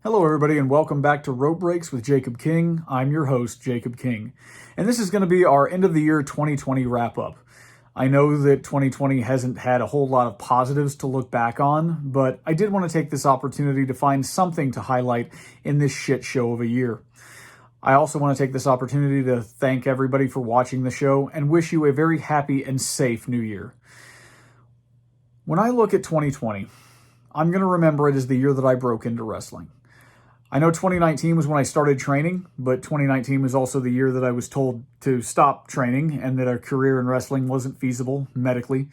Hello, everybody, and welcome back to Rope Breaks with Jacob King. I'm your host, Jacob King, and this is going to be our end of the year 2020 wrap up. I know that 2020 hasn't had a whole lot of positives to look back on, but I did want to take this opportunity to find something to highlight in this shit show of a year. I also want to take this opportunity to thank everybody for watching the show and wish you a very happy and safe new year. When I look at 2020, I'm going to remember it as the year that I broke into wrestling. I know 2019 was when I started training, but 2019 was also the year that I was told to stop training and that a career in wrestling wasn't feasible medically.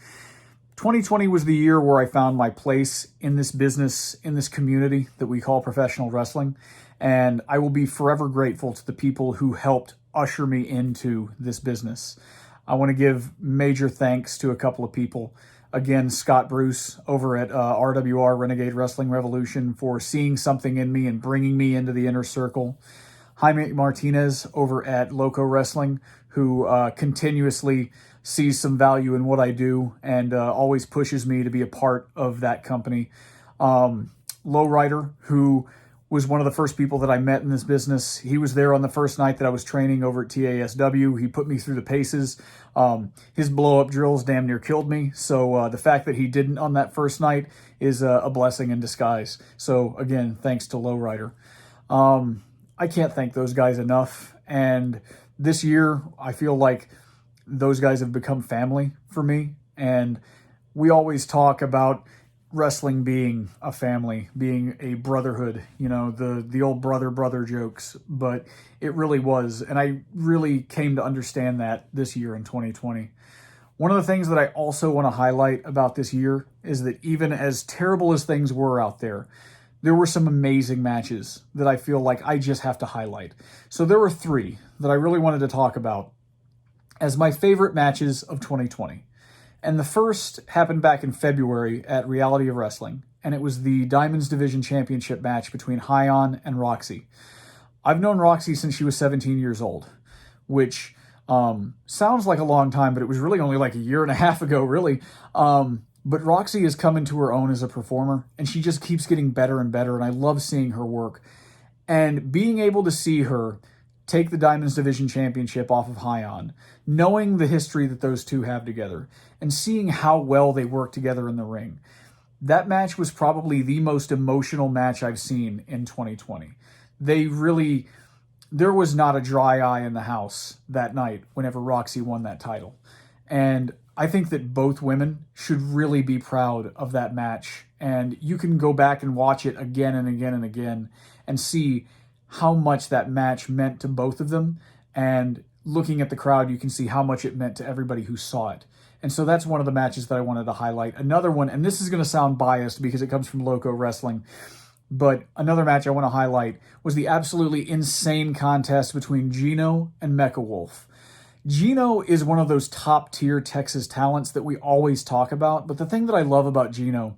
2020 was the year where I found my place in this business, in this community that we call professional wrestling, and I will be forever grateful to the people who helped usher me into this business. I want to give major thanks to a couple of people. Again, Scott Bruce over at RWR, Renegade Wrestling Revolution, for seeing something in me and bringing me into the inner circle. Jaime Martinez over at Loco Wrestling, who continuously sees some value in what I do and always pushes me to be a part of that company. Lowrider, who was one of the first people that I met in this business. He was there on the first night that I was training over at TASW. He put me through the paces. His blow-up drills damn near killed me. So the fact that he didn't on that first night is a blessing in disguise. So again, thanks to Lowrider. I can't thank those guys enough. And this year, I feel like those guys have become family for me. And we always talk about wrestling being a family, being a brotherhood, you know, the old brother jokes, but it really was. And I really came to understand that this year in 2020. One of the things that I also want to highlight about this year is that even as terrible as things were out there were some amazing matches that I feel like I just have to highlight. So there were three that I really wanted to talk about as my favorite matches of 2020. And the first happened back in February at Reality of Wrestling, and it was the Diamonds Division Championship match between Hyon and Rok-C. I've known Rok-C since she was 17 years old, which sounds like a long time, but it was really only like a year and a half ago, really. But Rok-C has come into her own as a performer, and she just keeps getting better and better, and I love seeing her work. And being able to see her take the Diamonds Division Championship off of Hyon, knowing the history that those two have together, and seeing how well they work together in the ring. That match was probably the most emotional match I've seen in 2020. There was not a dry eye in the house that night whenever Rok-C won that title. And I think that both women should really be proud of that match. And you can go back and watch it again and again and again and see how much that match meant to both of them. And looking at the crowd, you can see how much it meant to everybody who saw it. And so that's one of the matches that I wanted to highlight. Another one, and this is going to sound biased because it comes from Loco Wrestling, but another match I want to highlight was the absolutely insane contest between Gino and Mecha Wolf. Gino is one of those top-tier Texas talents that we always talk about, but the thing that I love about Gino,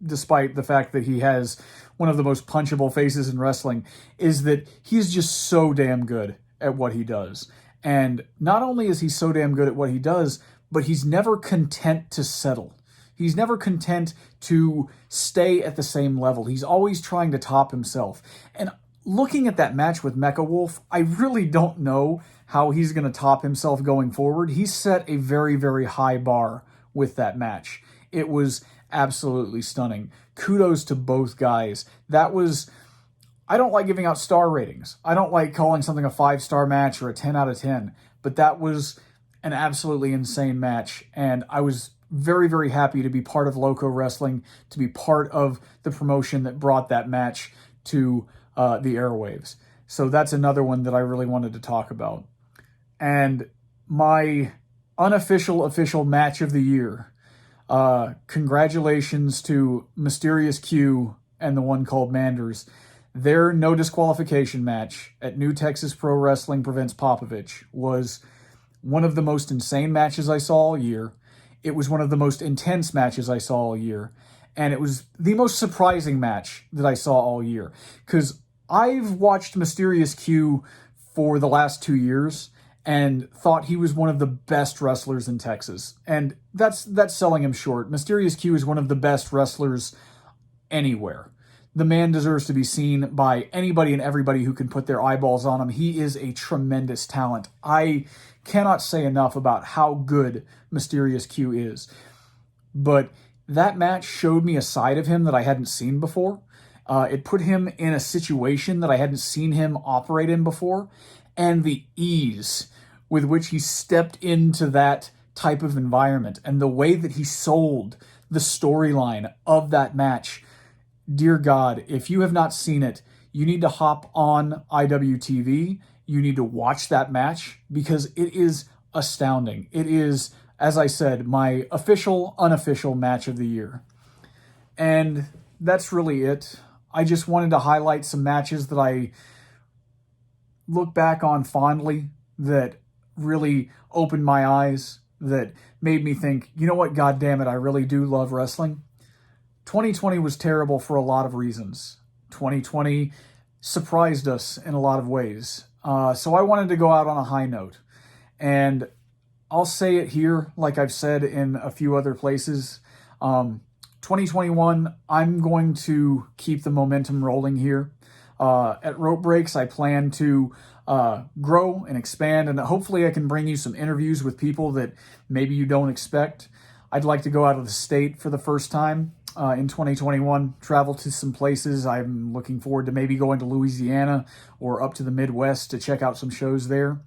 despite the fact that he has one of the most punchable faces in wrestling, is that he's just so damn good at what he does. And not only is he so damn good at what he does, but he's never content to settle. He's never content to stay at the same level. He's always trying to top himself. And looking at that match with Mecha Wolf, I really don't know how he's going to top himself going forward. He set a very, very high bar with that match. It was absolutely stunning. Kudos to both guys. I don't like giving out star ratings. I don't like calling something a 5-star match or a 10 out of 10, but that was an absolutely insane match. And I was very, very happy to be part of Loco Wrestling, to be part of the promotion that brought that match to the airwaves. So that's another one that I really wanted to talk about. And my unofficial official match of the year, congratulations to Mysterious Q and the one called Manders. Their no disqualification match at New Texas Pro Wrestling Prevents Popovich was one of the most insane matches I saw all year. It was one of the most intense matches I saw all year. And it was the most surprising match that I saw all year. Because I've watched Mysterious Q for the last 2 years and thought he was one of the best wrestlers in Texas. And that's selling him short. Mysterious Q is one of the best wrestlers anywhere. The man deserves to be seen by anybody and everybody who can put their eyeballs on him. He is a tremendous talent. I cannot say enough about how good Mysterious Q is. But that match showed me a side of him that I hadn't seen before. It put him in a situation that I hadn't seen him operate in before. And the ease with which he stepped into that type of environment and the way that he sold the storyline of that match. Dear God, if you have not seen it, you need to hop on IWTV. You need to watch that match because it is astounding. It is, as I said, my official, unofficial match of the year. And that's really it. I just wanted to highlight some matches that I look back on fondly, that really opened my eyes, that made me think, you know what, God damn it, I really do love wrestling. 2020 was terrible for a lot of reasons. 2020 surprised us in a lot of ways. So I wanted to go out on a high note. And I'll say it here, like I've said in a few other places. 2021, I'm going to keep the momentum rolling here. At Rope Breaks, I plan to grow and expand, and hopefully I can bring you some interviews with people that maybe you don't expect. I'd like to go out of the state for the first time in 2021, travel to some places. I'm looking forward to maybe going to Louisiana or up to the Midwest to check out some shows there.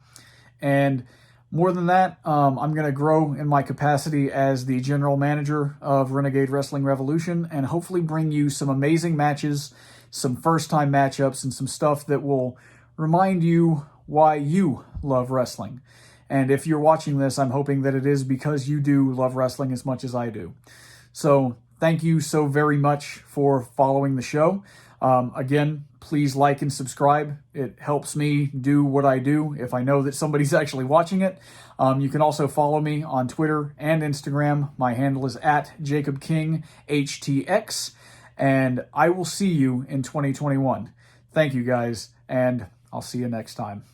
And more than that, I'm going to grow in my capacity as the general manager of Renegade Wrestling Revolution and hopefully bring you some amazing matches, some first-time matchups, and some stuff that will remind you why you love wrestling. And if you're watching this, I'm hoping that it is because you do love wrestling as much as I do. So thank you so very much for following the show. Again, please like and subscribe. It helps me do what I do if I know that somebody's actually watching it. You can also follow me on Twitter and Instagram. My handle is @JacobKingHTX. And I will see you in 2021. Thank you, guys, and I'll see you next time.